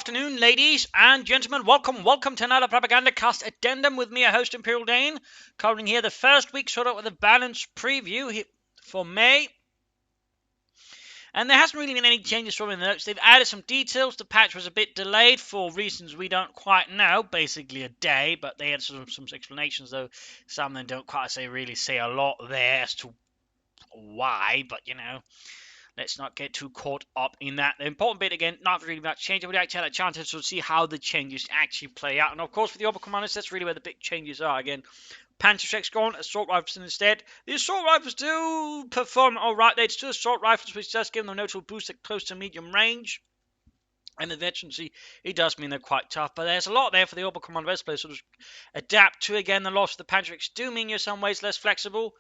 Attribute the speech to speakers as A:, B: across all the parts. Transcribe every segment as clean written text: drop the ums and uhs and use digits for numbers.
A: afternoon, ladies and gentlemen. Welcome to another Propagandacast addendum with me, a host, Imperial Dane, covering here the first week, sort of with a balanced preview for May. And there hasn't really been any changes from in the notes. They've added some details. The patch was a bit delayed for reasons we don't quite know, basically a day, but they had some explanations, though some of them don't quite really say a lot there as to why, but let's not get too caught up in that. The important bit, again, not really much change. I would actually have a chance to sort of see how the changes actually play out. And of course, for the Oberkommandos, that's really where the big changes are. Again, Panzerschrecks gone, assault rifles instead. The assault rifles do perform alright. They're still assault rifles, which does give them a notable boost at close to medium range. And the veterancy, it does mean they're quite tough. But there's a lot there for the Oberkommando West players to sort of adapt to. Again, the loss of the Panzerschrecks do mean you're some ways less flexible.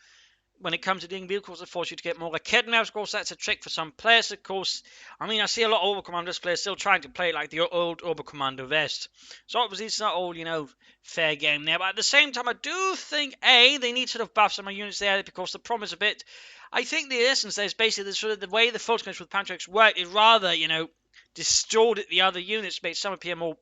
A: When it comes to doing vehicles, it forces you to get more Rakettenwerfs. Of course, that's a trick for some players. Of course, I see a lot of Oberkommando players still trying to play like the old Oberkommando West. So obviously, it's not all, fair game there. But at the same time, I do think, they need to sort of buff some of the units there because the problem is a bit... I think the essence there is basically the way the Volkskriegs with Panzerschrecks work is rather, distorted the other units, make some appear more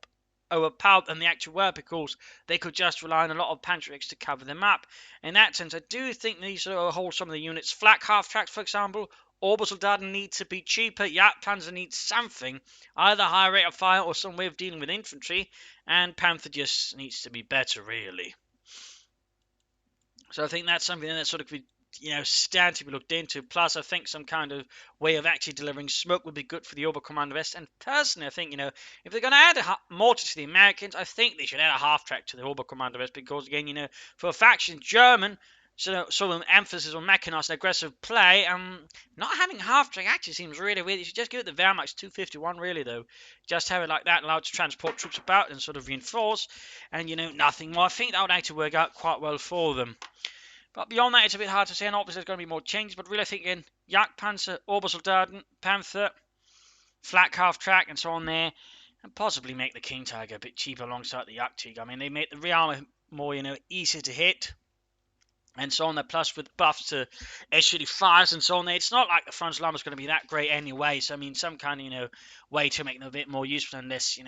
A: overpowered than they actually were because they could just rely on a lot of Panzerschrecks to cover them up. In that sense, I do think they need to hold some of the units. Flak half-tracks, for example, Obersoldaten need to be cheaper. Jagdpanzer needs something, either higher rate of fire or some way of dealing with infantry, and Panther just needs to be better, really. So I think that's something that sort of could stand to be looked into. Plus, I think some kind of way of actually delivering smoke would be good for the Oberkommando West. And personally, I think, if they're going to add a mortar to the Americans, I think they should add a half-track to the Oberkommando West. Because, again, for a faction German, sort of emphasis on mechanized and aggressive play, not having half-track actually seems really weird. You should just give it the Wehrmacht's 251, really, though. Just have it like that, allowed to transport troops about and sort of reinforce. And, nothing more. I think that would actually work out quite well for them. But beyond that, it's a bit hard to say, and obviously there's going to be more changes. But really, I think in Jagdpanzer, Obersoldaten, Panther, Flak half-track, and so on there, and possibly make the King Tiger a bit cheaper alongside the Jagdtiger. They make the rearmor more, easier to hit, and so on there. Plus, with buffs to S-35s and so on there, it's not like the frontal armor is going to be that great anyway. So, some kind of, way to make them a bit more useful and less,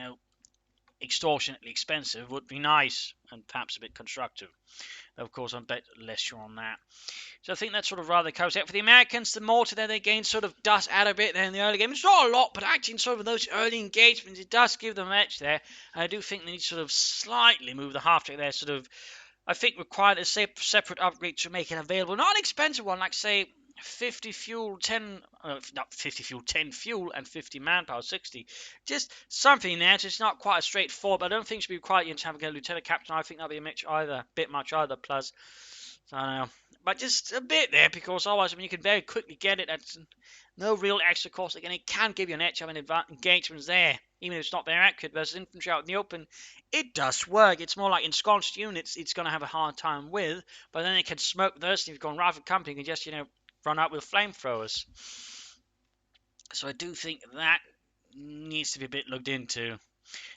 A: extortionately expensive would be nice and perhaps a bit constructive. Of course, I'm a bit less sure on that. So I think that's sort of rather close out. For the Americans, the mortar there, they gain sort of dust out a bit there in the early game. It's not a lot, but actually in sort of those early engagements, it does give them an edge there. And I do think they need to sort of slightly move the half-track there, sort of, I think, required a separate upgrade to make it available. Not an expensive one, like, say, 50 fuel, 10 fuel and 50 manpower, 60. Just something there. It's not quite straightforward, but I don't think it should be quite to have a lieutenant captain. I think that'll be a bit much either. Plus, I don't know, but just a bit there because otherwise, you can very quickly get it at no real extra cost. Again, it can give you an edge having engagements there, even if it's not very accurate versus infantry out in the open. It does work. It's more like ensconced units. It's going to have a hard time with, but then it can smoke those. If you've got a rifle company, you can just run out with flamethrowers. So I do think that needs to be a bit looked into.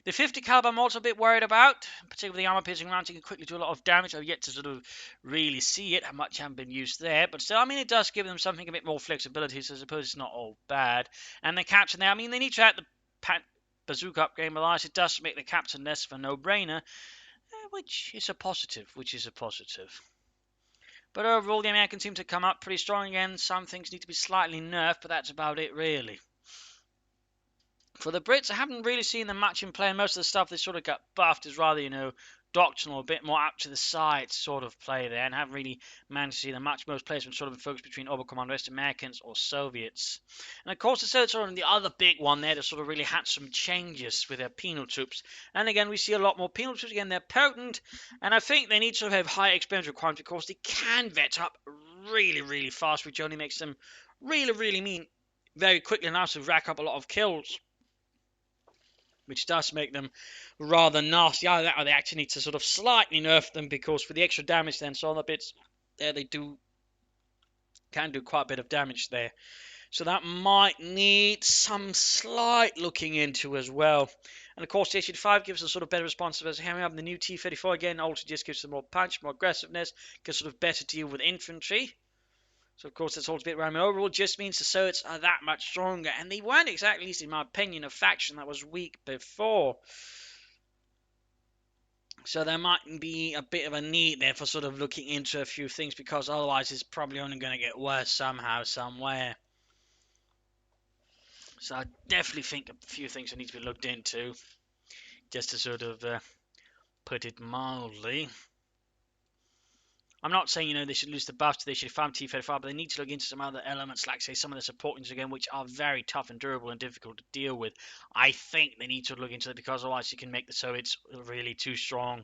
A: The 50 caliber I'm also a bit worried about, particularly the armor piercing rounds. You can quickly do a lot of damage. I've yet to sort of really see it, how much haven't been used there. But still, it does give them something a bit more flexibility, so I suppose it's not all bad. And the captain there, they need to add the bazooka upgrade, but it does make the captain less of a no-brainer, which is a positive. But overall, the Americans seem to come up pretty strong again. Some things need to be slightly nerfed, but that's about it, really. For the Brits, I haven't really seen them much in play. Most of the stuff they sort of got buffed is rather, doctrinal, a bit more up to the side sort of play there, and haven't really managed to see them much. Most players have sort of focused between Oberkommando West Americans or Soviets. And of course, it's sort of the other big one there that sort of really had some changes with their penal troops. And again, we see a lot more penal troops. Again, they're potent, and I think they need to have high experience requirements because they can vet up really, really fast, which only makes them really, really mean very quickly enough to rack up a lot of kills, which does make them rather nasty. Either that or they actually need to sort of slightly nerf them because for the extra damage then, so on the bits there, they can do quite a bit of damage there. So that might need some slight looking into as well. And of course, the H-85 gives us sort of better responsiveness. Here we have the new T-34 again. Also just gives them more punch, more aggressiveness, can sort of better deal with infantry. So, of course, that's all a bit random. Overall, just means the Soviets are that much stronger. And they weren't exactly, at least in my opinion, a faction that was weak before. So there might be a bit of a need there for sort of looking into a few things, because otherwise it's probably only going to get worse somehow, somewhere. So I definitely think a few things need to be looked into, just to sort of put it mildly. I'm not saying, they should lose the buffs, they should farm T35, but they need to look into some other elements, like, say, some of the support units again, which are very tough and durable and difficult to deal with. I think they need to look into it, because otherwise you can make the Soviets really too strong.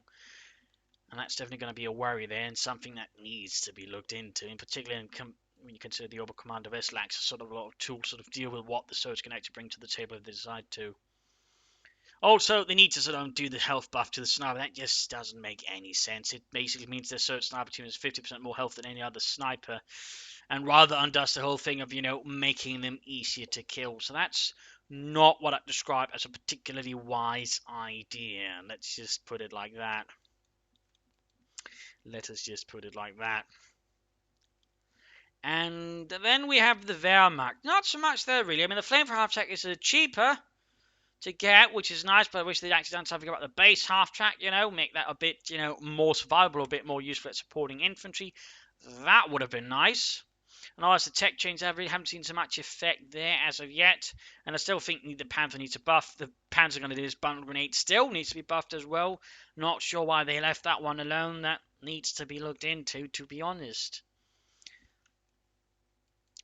A: And that's definitely going to be a worry there, and something that needs to be looked into, in particular when you consider the Oberkommando West lacks sort of a lot of tools to sort of deal with what the Soviets can actually bring to the table if they decide to. Also, they need to sort of do the health buff to the sniper. That just doesn't make any sense. It basically means their Soviet sniper team has 50% more health than any other sniper, and rather undoes the whole thing of, making them easier to kill. So that's not what I'd describe as a particularly wise idea. Let's just put it like that. Let us just put it like that. And then we have the Wehrmacht. Not so much there, really. I mean, the Flame for half track is cheaper to get, which is nice, but I wish they'd actually done something about the base half track, make that a bit, more survivable, a bit more useful at supporting infantry. That would have been nice. And as the tech change, I really haven't seen so much effect there as of yet. And I still think the Panther needs to buff. The Panzer going to do this bundle grenade still needs to be buffed as well. Not sure why they left that one alone. That needs to be looked into, to be honest.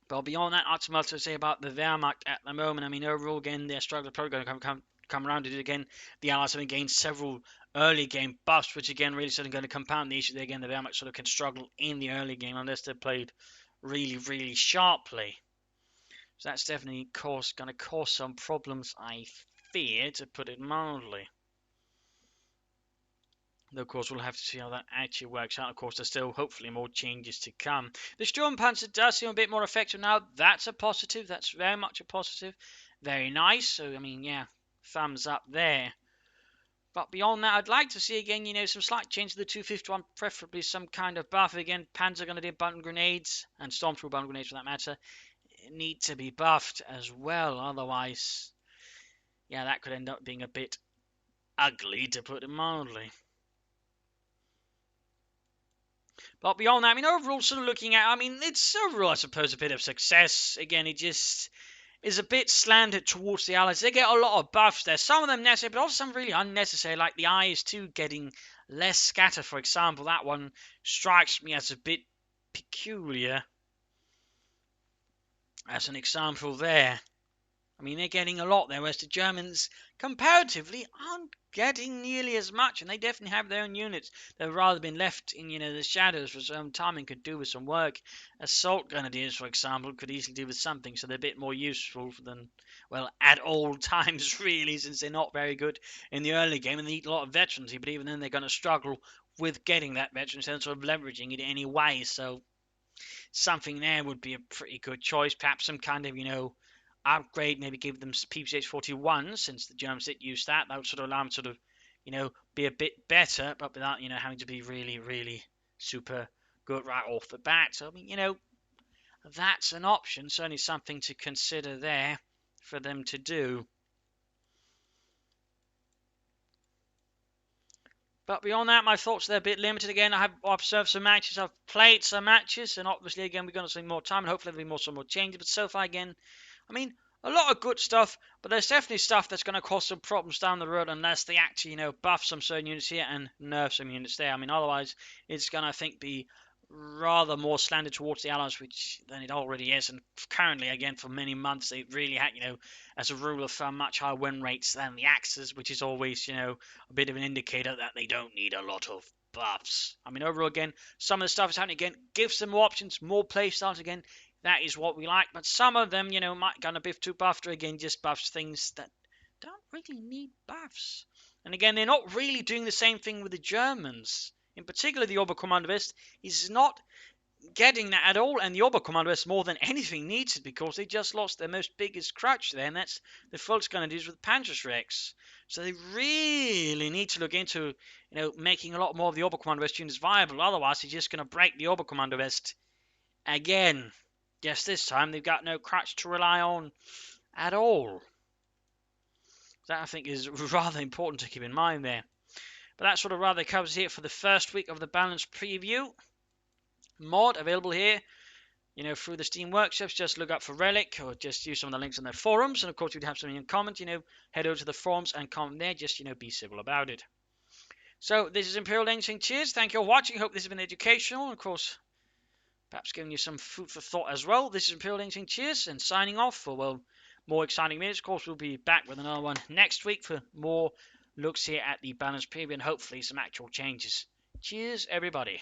A: But beyond that, not so much to say about the Wehrmacht at the moment. I mean, overall, again, their struggle is probably going to come around to it again. The Allies have gained several early game buffs, which again really sort of going to compound the issue there. Again, the Wehrmacht sort of can struggle in the early game unless they're played really, really sharply. So that's definitely going to cause some problems, I fear, to put it mildly. Though, of course, we'll have to see how that actually works out. Of course, there's still hopefully more changes to come. The Sturmpanzer does seem a bit more effective now. That's a positive. That's very much a positive. Very nice. So, I mean, yeah, thumbs up there. But beyond that, I'd like to see, again, some slight change to the 251, preferably some kind of buff. Again, Panzer going to do button grenades, and Stormtrooper button grenades for that matter, need to be buffed as well. Otherwise, yeah, that could end up being a bit ugly, to put it mildly. But beyond that, I mean, overall, sort of looking at, I mean, it's overall, I suppose, a bit of success. Again, it just is a bit slanted towards the Allies. They get a lot of buffs there. Some of them necessary, but also some really unnecessary, like the IS-2 getting less scatter, for example. That one strikes me as a bit peculiar. As an example there. I mean, they're getting a lot there, whereas the Germans, comparatively, aren't getting nearly as much, and they definitely have their own units that have rather been left in, the shadows for some time and could do with some work. Assault grenadiers, for example, could easily do with something, so they're a bit more useful than, well, at all times, really, since they're not very good in the early game, and they need a lot of veterancy, but even then they're going to struggle with getting that veterancy and sort of leveraging it anyway, so something there would be a pretty good choice. Perhaps some kind of, upgrade, maybe give them PPH-41, since the Germans did use that. That would sort of allow them to sort of, be a bit better, but without, having to be really, really super good right off the bat. So, I mean, that's an option. Certainly something to consider there for them to do. But beyond that, my thoughts are a bit limited. Again, I have observed some matches, I've played some matches, and obviously, again, we're going to see more time, and hopefully there'll be some more changes. But so far, again, I mean, a lot of good stuff, but there's definitely stuff that's going to cause some problems down the road unless they actually, buff some certain units here and nerf some units there. I mean, otherwise, it's going to, I think, be rather more slanted towards the Allies than it already is. And currently, again, for many months, they really had, as a rule of thumb, much higher win rates than the Axis, which is always, a bit of an indicator that they don't need a lot of buffs. I mean, overall, again, some of the stuff is happening again, gives them more options, more playstyles again. That is what we like, but some of them, might gonna be too buffed, or again, just buffs things that don't really need buffs. And again, they're not really doing the same thing with the Germans. In particular, the Oberkommando West is not getting that at all, and the Oberkommando West more than anything needs it, because they just lost their most biggest crutch there, and that's the Volksgrenadiers with Panzerschrecks. So they really need to look into, making a lot more of the Oberkommando West units viable. Otherwise, they're just going to break the Oberkommando West again. Yes, this time they've got no crutch to rely on at all. That, I think, is rather important to keep in mind there. But that sort of rather covers it for the first week of the Balance preview. Mod available here, through the Steam workshops. Just look up for Relic or just use some of the links on their forums. And of course, if you have something in comment, head over to the forums and comment there. Just, be civil about it. So this is Imperial Dane saying cheers. Thank you for watching. Hope this has been educational. And of course, perhaps giving you some food for thought as well. This is Imperial Dane saying cheers and signing off for, well, more exciting minutes. Of course, we'll be back with another one next week for more looks here at the Balance preview and hopefully some actual changes. Cheers, everybody.